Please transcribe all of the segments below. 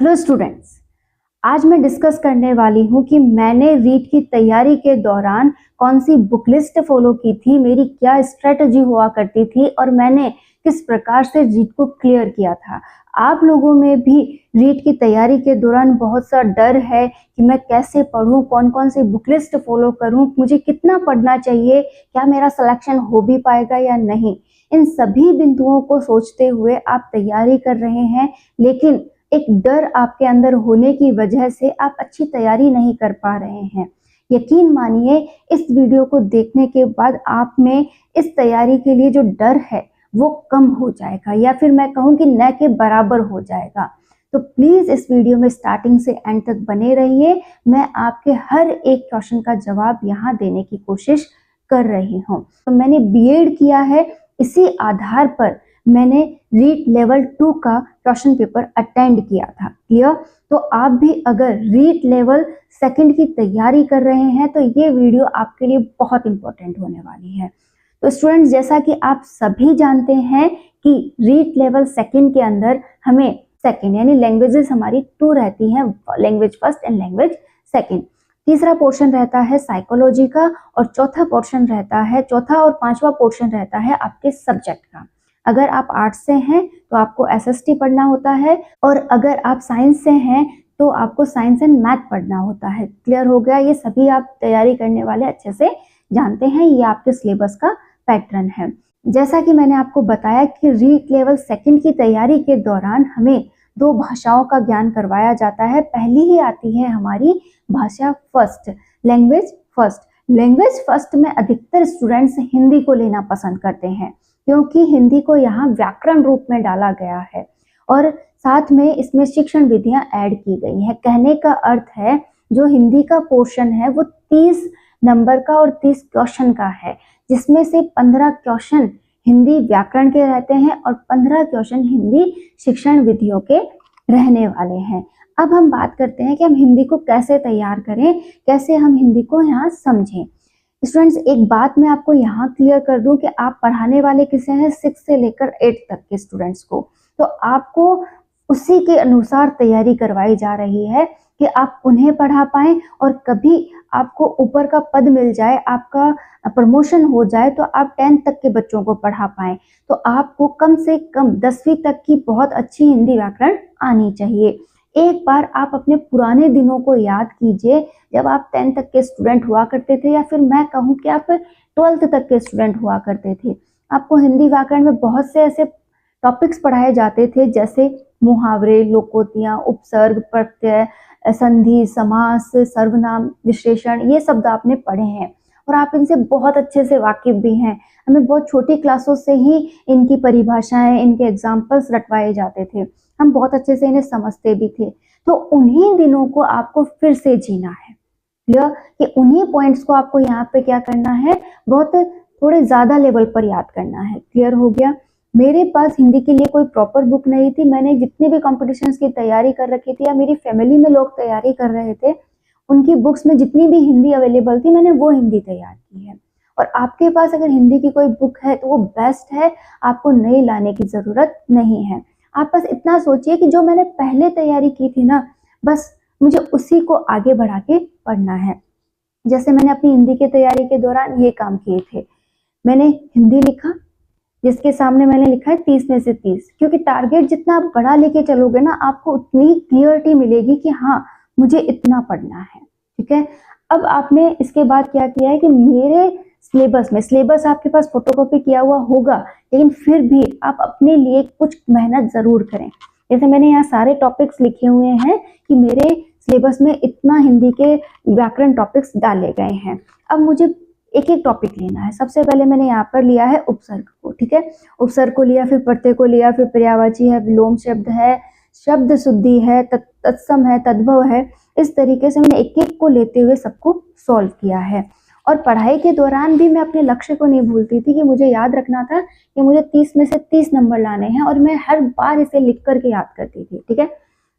Hello students, आज मैं discuss करने वाली हूँ कि मैंने रीट की तैयारी के दौरान कौन सी बुक लिस्ट फॉलो की थी, मेरी क्या स्ट्रेटजी हुआ करती थी और मैंने किस प्रकार से रीट को क्लियर किया था। आप लोगों में भी रीट की तैयारी के दौरान बहुत सा डर है कि मैं कैसे पढूं, कौन कौन सी बुक लिस्ट फॉलो करूं, मुझे कितना पढ़ना चाहिए, क्या मेरा सिलेक्शन हो भी पाएगा या नहीं। इन सभी बिंदुओं को सोचते हुए आप तैयारी कर रहे हैं, लेकिन एक डर आपके अंदर होने की वजह से आप अच्छी तैयारी नहीं कर पा रहे हैं। यकीन मानिए, इस वीडियो को देखने के बाद आप में इस तैयारी के लिए जो डर है वो कम हो जाएगा, या फिर मैं कहूँ कि न के बराबर हो जाएगा। तो प्लीज इस वीडियो में स्टार्टिंग से एंड तक बने रहिए। मैं आपके हर एक क्वेश्चन का जवाब यहाँ देने की कोशिश कर रही हूँ। तो मैंने बीएड किया है, इसी आधार पर मैंने रीट लेवल 2 का क्वेश्चन पेपर अटेंड किया था। क्लियर? तो आप भी अगर रीट लेवल 2 की तैयारी कर रहे हैं तो ये वीडियो आपके लिए बहुत इंपॉर्टेंट होने वाली है। तो स्टूडेंट्स, जैसा कि आप सभी जानते हैं कि रीट लेवल 2 के अंदर हमें सेकंड यानी लैंग्वेजेस हमारी 2 रहती हैं, language first and language second. तीसरा पोर्शन रहता है साइकोलॉजी का और चौथा और पांचवा पोर्शन रहता है आपके सब्जेक्ट का। अगर आप आर्ट्स से हैं तो आपको एसएसटी पढ़ना होता है, और अगर आप साइंस से हैं तो आपको साइंस एंड मैथ पढ़ना होता है। क्लियर हो गया? ये सभी आप तैयारी करने वाले अच्छे से जानते हैं, ये आपके सिलेबस का पैटर्न है। जैसा कि मैंने आपको बताया कि रीट लेवल 2 की तैयारी के दौरान हमें 2 भाषाओं का ज्ञान करवाया जाता है। पहली ही आती है हमारी भाषा first, language first. Language first में अधिकतर स्टूडेंट्स हिंदी को लेना पसंद करते हैं, क्योंकि हिंदी को यहाँ व्याकरण रूप में डाला गया है और साथ में इसमें शिक्षण विधियां ऐड की गई हैं। कहने का अर्थ है जो हिंदी का पोर्शन है वो 30 नंबर का और 30 क्वेश्चन का है, जिसमें से 15 क्वेश्चन हिंदी व्याकरण के रहते हैं और 15 क्वेश्चन हिंदी शिक्षण विधियों के रहने वाले हैं। अब हम बात करते हैं कि हम हिंदी को कैसे तैयार करें, कैसे हम हिंदी को यहाँ समझें। स्टूडेंट्स, एक बात मैं आपको यहाँ क्लियर कर दूं कि आप पढ़ाने वाले किसे हैं, 6 से लेकर 8 तक के स्टूडेंट्स को। तो आपको उसी के अनुसार तैयारी करवाई जा रही है कि आप उन्हें पढ़ा पाएं, और कभी आपको ऊपर का पद मिल जाए, आपका प्रमोशन हो जाए तो आप 10th तक के बच्चों को पढ़ा पाएं। तो आपको कम से कम 10वीं तक की बहुत अच्छी हिंदी व्याकरण आनी चाहिए। एक बार आप अपने पुराने दिनों को याद कीजिए, जब आप 10th तक के स्टूडेंट हुआ करते थे, या फिर मैं कहूँ कि आप 12th तक के स्टूडेंट हुआ करते थे। आपको हिंदी व्याकरण में बहुत से ऐसे टॉपिक्स पढ़ाए जाते थे, जैसे मुहावरे, लोकोक्तियां, उपसर्ग, प्रत्यय, संधि, समास, सर्वनाम, विशेषण, ये शब्द आपने पढ़े हैं और आप इनसे बहुत अच्छे से वाकिफ भी हैं। हमें बहुत छोटी क्लासों से ही इनकी परिभाषाएं, इनके एग्जाम्पल्स रटवाए जाते थे, हम बहुत अच्छे से इन्हें समझते भी थे। तो उन्हीं दिनों को आपको फिर से जीना है। क्लियर? कि उन्हीं पॉइंट्स को आपको यहाँ पे क्या करना है, बहुत थोड़े ज्यादा लेवल पर याद करना है। क्लियर हो गया? मेरे पास हिंदी के लिए कोई प्रॉपर बुक नहीं थी। मैंने जितनी भी कॉम्पिटिशन्स की तैयारी कर रखी थी, या मेरी फैमिली में लोग तैयारी कर रहे थे, उनकी बुक्स में जितनी भी हिंदी अवेलेबल थी मैंने वो हिंदी तैयार की है। और आपके पास अगर हिंदी की कोई बुक है तो वो बेस्ट है, आपको नई लाने की जरूरत नहीं है। आप बस इतना सोचिए कि जो मैंने पहले तैयारी की थी ना, बस मुझे उसी को आगे बढ़ा के पढ़ना है। जैसे मैंने अपनी हिंदी की तैयारी के दौरान ये काम किए थे, मैंने हिंदी लिखा जिसके सामने मैंने लिखा है 30 में से 30, क्योंकि टारगेट जितना आप बड़ा लेके चलोगे ना, आपको उतनी क्लियरिटी मिलेगी कि हाँ मुझे इतना पढ़ना है। ठीक है? अब आपने इसके बाद क्या किया है कि मेरे सिलेबस आपके पास फोटोकॉपी किया हुआ होगा, लेकिन फिर भी आप अपने लिए कुछ मेहनत जरूर करें। जैसे मैंने यहाँ सारे टॉपिक्स लिखे हुए हैं कि मेरे सिलेबस में इतना हिंदी के व्याकरण टॉपिक्स डाले गए हैं। अब मुझे एक एक टॉपिक लेना है। सबसे पहले मैंने यहाँ पर लिया है उपसर्ग को। ठीक है? उपसर्ग को लिया, फिर प्रत्यय को लिया, फिर पर्यायवाची है, विलोम शब्द है, शब्द शुद्धि है, तत्सम है, तद्भव है। इस तरीके से मैंने एक एक को लेते हुए सबको सॉल्व किया है। और पढ़ाई के दौरान भी मैं अपने लक्ष्य को नहीं भूलती थी कि मुझे याद रखना था कि मुझे 30 में से 30 नंबर लाने हैं, और मैं हर बार इसे लिख करके याद करती थी। ठीक है?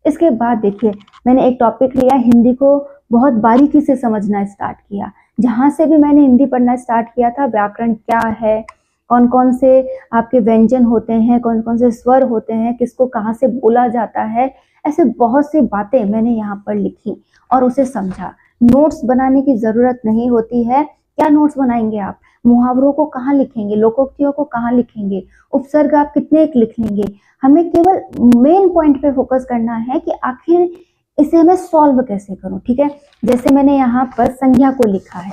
इसके बाद देखिए, मैंने एक टॉपिक लिया, हिंदी को बहुत बारीकी से समझना स्टार्ट किया। जहां से भी मैंने हिंदी पढ़ना स्टार्ट किया था, व्याकरण क्या है, कौन कौन से आपके व्यंजन होते हैं, कौन कौन से स्वर होते हैं, किसको कहाँ से बोला जाता है, ऐसे बहुत सी बातें मैंने यहाँ पर लिखी और उसे समझा। नोट्स बनाने की जरूरत नहीं होती है। क्या नोट्स बनाएंगे आप? मुहावरों को कहाँ लिखेंगे, लोकोक्तियों को कहाँ लिखेंगे, उपसर्ग आप कितने एक लिख लेंगे? हमें केवल मेन पॉइंट पे फोकस करना है कि आखिर इसे मैं सॉल्व कैसे करूं। ठीक है, जैसे मैंने यहाँ पर संज्ञा को लिखा है,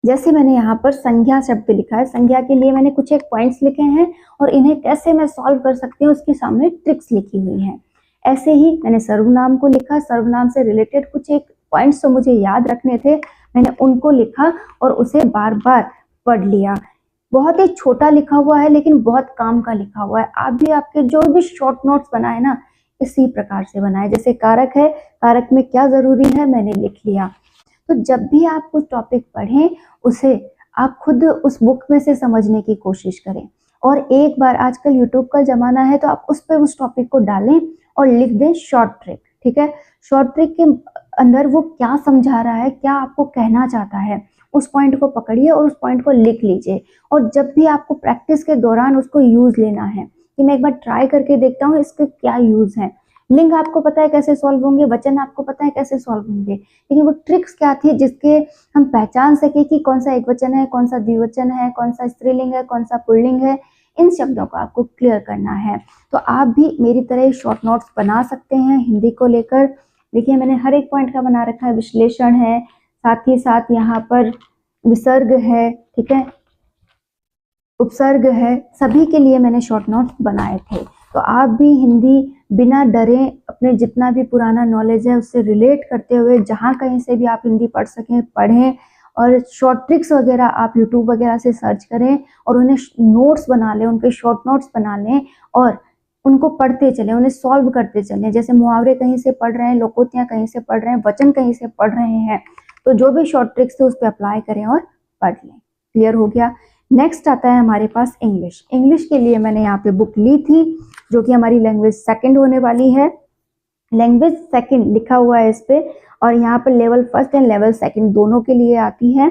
जैसे मैंने यहाँ पर संज्ञा शब्द लिखा है, संज्ञा के लिए मैंने कुछ एक पॉइंट्स लिखे हैं और इन्हें कैसे मैं सॉल्व कर सकती हूँ उसके सामने ट्रिक्स लिखी हुई हैं। ऐसे ही मैंने सर्वनाम को लिखा, सर्वनाम से रिलेटेड कुछ एक पॉइंट्स तो मुझे याद रखने थे, मैंने उनको लिखा और उसे बार बार पढ़ लिया। बहुत ही छोटा लिखा हुआ है लेकिन बहुत काम का लिखा हुआ है। आप भी आपके जो भी शॉर्ट नोट्स बनाए ना, इसी प्रकार से बनाए। जैसे कारक है, कारक में क्या जरूरी है मैंने लिख लिया। तो जब भी आप कुछ टॉपिक पढ़ें उसे आप खुद उस बुक में से समझने की कोशिश करें। और एक बार, आजकल यूट्यूब का जमाना है तो आप उस पर उस टॉपिक को डालें और लिख दें शॉर्ट ट्रिक। ठीक है, शॉर्ट ट्रिक के अंदर वो क्या समझा रहा है, क्या आपको कहना चाहता है, उस पॉइंट को पकड़िए और उस पॉइंट को लिख लीजिए। और जब भी आपको प्रैक्टिस के दौरान उसको यूज लेना है कि मैं एक बार ट्राई करके देखता हूँ इसके क्या यूज है। लिंग आपको पता है कैसे सॉल्व होंगे, वचन आपको पता है कैसे सॉल्व होंगे, लेकिन वो ट्रिक्स क्या थी जिसके हम पहचान सके कि कौन सा एक वचन है, कौन सा द्विवचन है, कौन सा स्त्रीलिंग है, कौन सा पुल्लिंग है। इन शब्दों को आपको क्लियर करना है। तो आप भी मेरी तरह शॉर्ट नोट्स बना सकते हैं हिंदी को लेकर। देखिए मैंने हर एक पॉइंट का बना रखा है, विश्लेषण है, साथ ही साथ यहाँ पर विसर्ग है, ठीक है, उपसर्ग है, सभी के लिए मैंने शॉर्ट नोट्स बनाए थे। तो आप भी हिंदी बिना डरे अपने जितना भी पुराना नॉलेज है उससे रिलेट करते हुए जहाँ कहीं से भी आप हिंदी पढ़ सकें पढ़ें। और शॉर्ट ट्रिक्स वगैरह आप यूट्यूब वगैरह से सर्च करें और उन्हें नोट्स बना लें, उनके शॉर्ट नोट्स बना लें और उनको पढ़ते चलें, उन्हें सॉल्व करते चलें। जैसे मुहावरे कहीं से पढ़ रहे हैं, लोकोक्तियाँ कहीं से पढ़ रहे हैं, वचन कहीं से पढ़ रहे हैं, तो जो भी शॉर्ट ट्रिक्स थे उस पर अप्लाई करें और पढ़ लें। क्लियर हो गया। नेक्स्ट आता है हमारे पास इंग्लिश। इंग्लिश के लिए मैंने यहाँ पे बुक ली थी जो कि हमारी लैंग्वेज सेकंड होने वाली है। लैंग्वेज सेकंड लिखा हुआ है इस पे और यहाँ पर level first and level second दोनों के लिए आती है।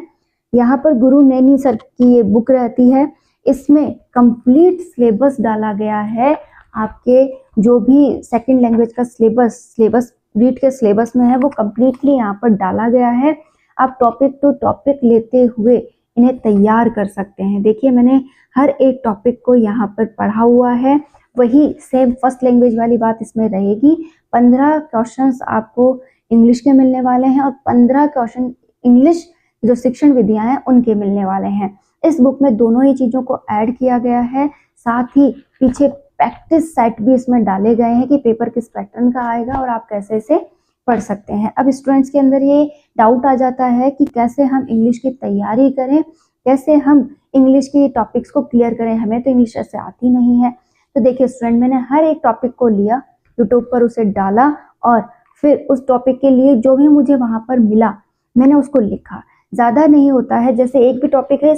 यहाँ पर गुरु नैनी सर की ये बुक रहती है। इसमें कंप्लीट सिलेबस डाला गया है। आपके जो भी सेकंड लैंग्वेज का सिलेबस रीड के सिलेबस में है वो कंप्लीटली यहाँ पर डाला गया है। आप टॉपिक टू टॉपिक लेते हुए इन्हें तैयार कर सकते हैं। देखिए मैंने हर एक टॉपिक को यहाँ पर पढ़ा हुआ है। वही सेम फर्स्ट लैंग्वेज वाली बात इसमें रहेगी। 15 क्वेश्चंस आपको इंग्लिश के मिलने वाले हैं और 15 क्वेश्चन इंग्लिश जो शिक्षण विधियां हैं उनके मिलने वाले हैं। इस बुक में दोनों ही चीज़ों को ऐड किया गया है। साथ ही पीछे प्रैक्टिस सेट भी इसमें डाले गए हैं कि पेपर किस पैटर्न का आएगा और आप कैसे इसे पढ़ सकते हैं। अब स्टूडेंट्स के अंदर ये डाउट आ जाता है कि कैसे हम इंग्लिश की तैयारी करें, कैसे हम इंग्लिश के टॉपिक्स को क्लियर करें, हमें तो इंग्लिश ऐसे आती नहीं है। तो देखिए स्टूडेंट, मैंने हर एक टॉपिक को लिया, यूट्यूब पर उसे डाला और फिर उस टॉपिक के लिए जो भी मुझे वहाँ पर मिला मैंने उसको लिखा। ज़्यादा नहीं होता है, जैसे एक भी टॉपिक है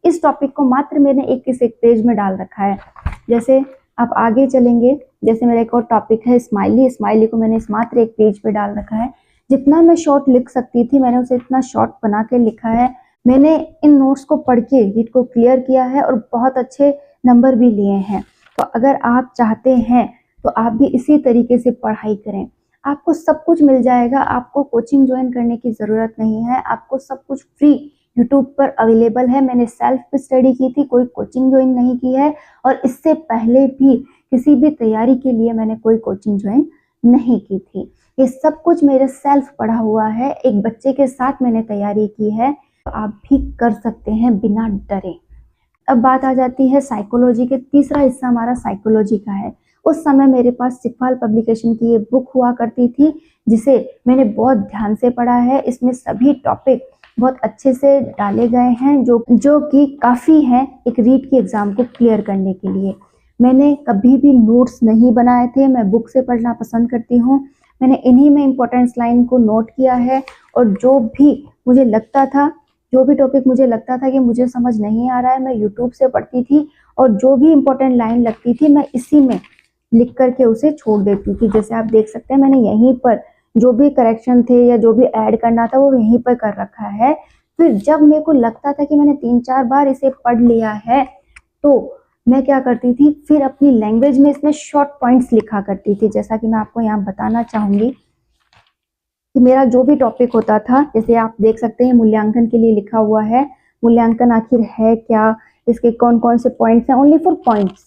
इस टॉपिक को मात्र मैंने एक पेज में डाल रखा है। जैसे आप आगे चलेंगे, जैसे मेरा एक और टॉपिक है स्माइली, स्माइली को मैंने मात्र एक पेज पे डाल रखा है। जितना मैं शॉर्ट लिख सकती थी मैंने उसे इतना शॉर्ट बना के लिखा है। मैंने इन नोट्स को पढ़ के रीड को क्लियर किया है और बहुत अच्छे नंबर भी लिए हैं। तो अगर आप चाहते हैं तो आप भी इसी तरीके से पढ़ाई करें, आपको सब कुछ मिल जाएगा। आपको कोचिंग ज्वाइन करने की ज़रूरत नहीं है, आपको सब कुछ फ्री यूट्यूब पर अवेलेबल है। मैंने सेल्फ स्टडी की थी, कोई कोचिंग ज्वाइन नहीं की है और इससे पहले भी किसी भी तैयारी के लिए मैंने कोई कोचिंग ज्वाइन नहीं की थी। ये सब कुछ मेरे सेल्फ पढ़ा हुआ है, एक बच्चे के साथ मैंने तैयारी की है। तो आप भी कर सकते हैं बिना डरे। अब बात आ जाती है साइकोलॉजी के। तीसरा हिस्सा हमारा साइकोलॉजी का है। उस समय मेरे पास सिखवाल पब्लिकेशन की ये बुक हुआ करती थी जिसे मैंने बहुत ध्यान से पढ़ा है। इसमें सभी टॉपिक बहुत अच्छे से डाले गए हैं जो कि काफ़ी हैं एक रीट की एग्ज़ाम को क्लियर करने के लिए। मैंने कभी भी नोट्स नहीं बनाए थे, मैं बुक से पढ़ना पसंद करती हूँ। मैंने इन्हीं में इम्पोर्टेंस लाइन को नोट किया है और जो भी मुझे लगता था, जो भी टॉपिक मुझे लगता था कि मुझे समझ नहीं आ रहा है, मैं यूट्यूब से पढ़ती थी और जो भी इम्पोर्टेंट लाइन लगती थी मैं इसी में लिख करके उसे छोड़ देती थी। जैसे आप देख सकते हैं मैंने यहीं पर जो भी करेक्शन थे या जो भी ऐड करना था वो यहीं पर कर रखा है। फिर जब मेरे को लगता था कि मैंने 3-4 बार इसे पढ़ लिया है तो मैं क्या करती थी, फिर अपनी लैंग्वेज में इसमें शॉर्ट पॉइंट्स लिखा करती थी। जैसा कि मैं आपको यहाँ बताना चाहूँगी कि मेरा जो भी टॉपिक होता था, जैसे आप देख सकते हैं मूल्यांकन के लिए लिखा हुआ है, मूल्यांकन आखिर है क्या, इसके कौन कौन से पॉइंट्स हैं, ओनली फॉर पॉइंट्स,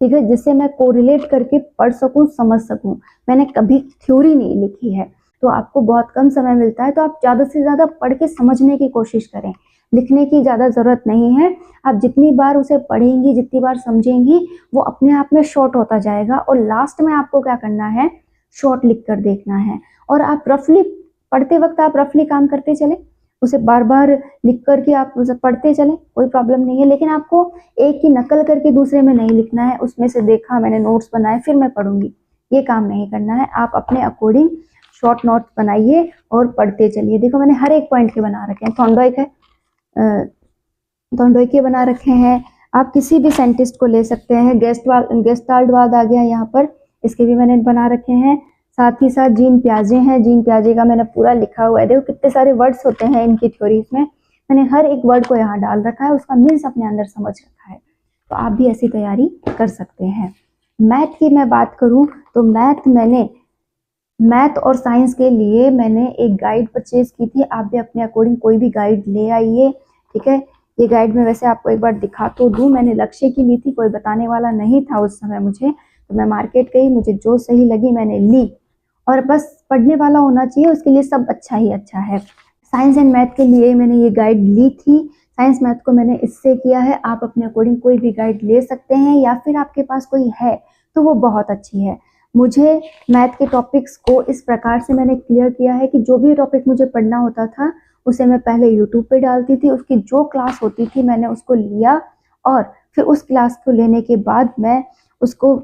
ठीक है, जिससे मैं कोरिलेट करके पढ़ सकूं, समझ सकूं। मैंने कभी थ्योरी नहीं लिखी है। तो आपको बहुत कम समय मिलता है, तो आप ज़्यादा से ज़्यादा पढ़ के समझने की कोशिश करें। लिखने की ज़्यादा ज़रूरत नहीं है। आप जितनी बार उसे पढ़ेंगी, जितनी बार समझेंगी, वो अपने आप में शॉर्ट होता जाएगा। और लास्ट में आपको क्या करना है, शॉर्ट लिख कर देखना है। और आप रफली पढ़ते वक्त आप रफली काम करते चले, उसे बार बार लिख करके आप उसे पढ़ते चले, कोई प्रॉब्लम नहीं है। लेकिन आपको एक की नकल करके दूसरे में नहीं लिखना है, उसमें से देखा मैंने नोट्स बनाए फिर मैं पढ़ूंगी, ये काम नहीं करना है। आप अपने अकॉर्डिंग शॉर्ट नोट्स बनाइए और पढ़ते चलिए। देखो मैंने हर एक पॉइंट के बना रखे हैं, थॉर्नडाइक है, थॉर्नडाइक के बना रखे हैं। आप किसी भी साइंटिस्ट को ले सकते हैं, गेस्टाल्टवाद आ गया यहाँ पर, इसके भी मैंने बना रखे हैं। साथ ही साथ जीन प्याजे हैं, जीन प्याजे का मैंने पूरा लिखा हुआ है। देखो कितने सारे वर्ड्स होते हैं इनकी थ्योरीज में, मैंने हर एक वर्ड को यहाँ डाल रखा है, उसका मीन्स अपने अंदर समझ रखा है। तो आप भी ऐसी तैयारी कर सकते हैं। मैथ की मैं बात करूँ तो मैथ और साइंस के लिए मैंने एक गाइड परचेज की थी। आप भी अपने अकॉर्डिंग कोई भी गाइड ले आइए, ठीक है। ये गाइड में वैसे आपको एक बार दिखा तो दूँ, मैंने लक्ष्य की ली थी, कोई बताने वाला नहीं था उस समय मुझे, तो मैं मार्केट गई, मुझे जो सही लगी मैंने ली। और बस पढ़ने वाला होना चाहिए, उसके लिए सब अच्छा ही अच्छा है। साइंस एंड मैथ के लिए मैंने ये गाइड ली थी। साइंस मैथ को मैंने इससे किया है। आप अपने अकॉर्डिंग कोई भी गाइड ले सकते हैं, या फिर आपके पास कोई है तो वो बहुत अच्छी है। मुझे मैथ के टॉपिक्स को इस प्रकार से मैंने क्लियर किया है कि जो भी टॉपिक मुझे पढ़ना होता था उसे मैं पहले यूट्यूब पे डालती थी, उसकी जो क्लास होती थी मैंने उसको लिया, और फिर उस क्लास को लेने के बाद मैं उसको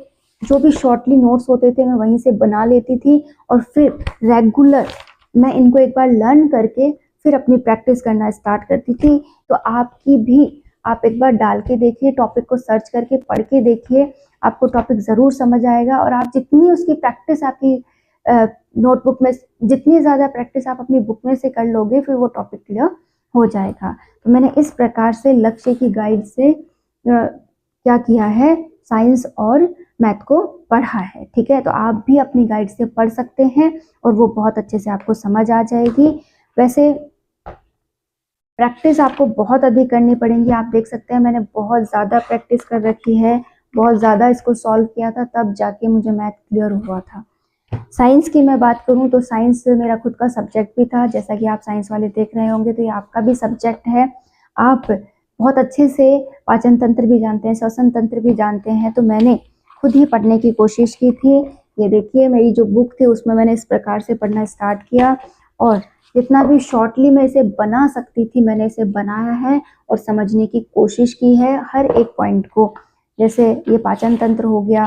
जो भी शॉर्टली नोट्स होते थे मैं वहीं से बना लेती थी। और फिर रेगुलर मैं इनको एक बार लर्न करके फिर अपनी प्रैक्टिस करना स्टार्ट करती थी। तो आपकी भी, आप एक बार डाल के देखिए, टॉपिक को सर्च करके पढ़ के देखिए, आपको टॉपिक ज़रूर समझ आएगा। और आप जितनी उसकी प्रैक्टिस आपकी नोटबुक में, जितनी ज़्यादा प्रैक्टिस आप अपनी बुक में से कर लोगे, फिर वो टॉपिक क्लियर हो जाएगा। तो मैंने इस प्रकार से लक्ष्य की गाइड से क्या किया है, साइंस और मैथ को पढ़ा है, ठीक है। तो आप भी अपनी गाइड से पढ़ सकते हैं और वो बहुत अच्छे से आपको समझ आ जाएगी। वैसे प्रैक्टिस आपको बहुत अधिक करनी पड़ेगी। आप देख सकते हैं मैंने बहुत ज़्यादा प्रैक्टिस कर रखी है, बहुत ज़्यादा इसको सॉल्व किया था, तब जाके मुझे मैथ क्लियर हुआ था। साइंस की मैं बात करूं तो साइंस मेरा खुद का सब्जेक्ट भी था। जैसा कि आप साइंस वाले देख रहे होंगे तो ये आपका भी सब्जेक्ट है। आप बहुत अच्छे से पाचन तंत्र भी जानते हैं, श्वसन तंत्र भी जानते हैं। तो मैंने खुद ही पढ़ने की कोशिश की थी। ये देखिए मेरी जो बुक थी उसमें मैंने इस प्रकार से पढ़ना स्टार्ट किया, और जितना भी शॉर्टली मैं इसे बना सकती थी मैंने इसे बनाया है और समझने की कोशिश की है हर एक पॉइंट को। जैसे ये पाचन तंत्र हो गया,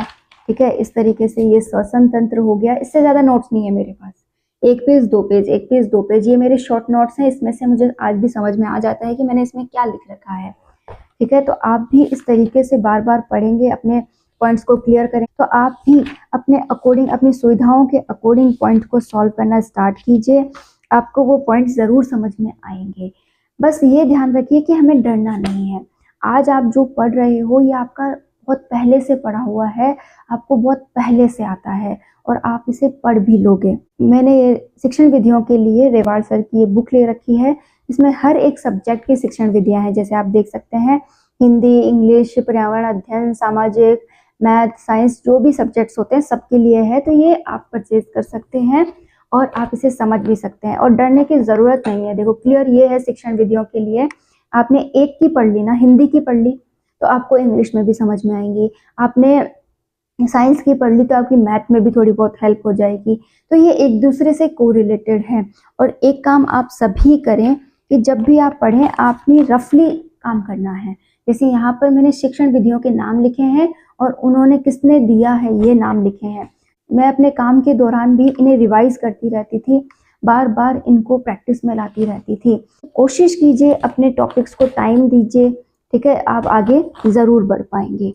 ठीक है, इस तरीके से ये श्वसन तंत्र हो गया। इससे ज़्यादा नोट्स नहीं है मेरे पास, एक पेज दो पेज, एक पेज दो पेज, ये मेरे शॉर्ट नोट्स हैं। इसमें से मुझे आज भी समझ में आ जाता है कि मैंने इसमें क्या लिख रखा है, ठीक है। तो आप भी इस तरीके से बार बार पढ़ेंगे, अपने पॉइंट्स को क्लियर करें, तो आप भी अपने अकॉर्डिंग, अपनी सुविधाओं के अकॉर्डिंग पॉइंट को सॉल्व करना स्टार्ट कीजिए। आपको वो पॉइंट ज़रूर समझ में आएंगे। बस ये ध्यान रखिए कि हमें डरना नहीं है। आज आप जो पढ़ रहे हो ये आपका बहुत पहले से पढ़ा हुआ है, आपको बहुत पहले से आता है और आप इसे पढ़ भी लोगे। मैंने शिक्षण विधियों के लिए रेवाड़ सर की ये बुक ले रखी है, इसमें हर एक सब्जेक्ट की शिक्षण विधियां हैं। जैसे आप देख सकते हैं हिंदी, इंग्लिश, पर्यावरण अध्ययन, सामाजिक, मैथ, साइंस, जो भी सब्जेक्ट्स होते हैं सबके लिए है। तो ये आप परचेज कर सकते हैं और आप इसे समझ भी सकते हैं और डरने की ज़रूरत नहीं है। देखो क्लियर ये है शिक्षण विधियों के लिए, आपने एक की पढ़ ली ना, हिंदी की पढ़ ली तो आपको इंग्लिश में भी समझ में आएंगी, आपने साइंस की पढ़ ली तो आपकी मैथ में भी थोड़ी बहुत हेल्प हो जाएगी। तो ये एक दूसरे से कोरिलेटेड है। और एक काम आप सभी करें कि जब भी आप पढ़ें आपने रफली काम करना है। जैसे यहाँ पर मैंने शिक्षण विधियों के नाम लिखे हैं और उन्होंने किसने दिया है ये नाम लिखे हैं। मैं अपने काम के दौरान भी इन्हें रिवाइज करती रहती थी, बार बार इनको प्रैक्टिस में लाती रहती थी। कोशिश कीजिए, अपने टॉपिक्स को टाइम दीजिए, ठीक है, आप आगे ज़रूर बढ़ पाएंगे।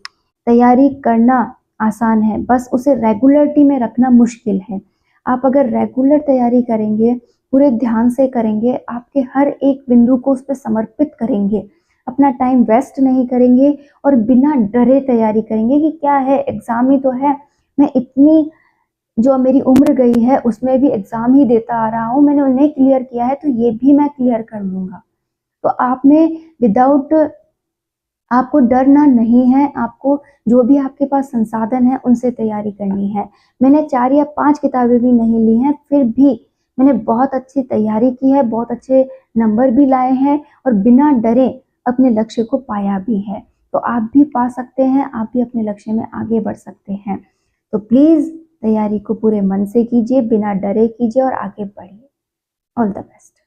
तैयारी करना आसान है, बस उसे रेगुलरिटी में रखना मुश्किल है। आप अगर रेगुलर तैयारी करेंगे, पूरे ध्यान से करेंगे, आपके हर एक बिंदु को उस पर समर्पित करेंगे, अपना टाइम वेस्ट नहीं करेंगे और बिना डरे तैयारी करेंगे कि क्या है, एग्ज़ाम ही तो है। मैं इतनी जो मेरी उम्र गई है उसमें भी एग्ज़ाम ही देता आ रहा हूँ, मैंने उन्हें क्लियर किया है तो ये भी मैं क्लियर कर लूँगा। तो आप में विदाउट आपको डरना नहीं है, आपको जो भी आपके पास संसाधन है उनसे तैयारी करनी है। मैंने 4 या 5 किताबें भी नहीं ली हैं, फिर भी मैंने बहुत अच्छी तैयारी की है, बहुत अच्छे नंबर भी लाए हैं और बिना डरे अपने लक्ष्य को पाया भी है। तो आप भी पा सकते हैं, आप भी अपने लक्ष्य में आगे बढ़ सकते हैं। तो प्लीज़ तैयारी को पूरे मन से कीजिए, बिना डरे कीजिए और आगे बढ़िए। All the best.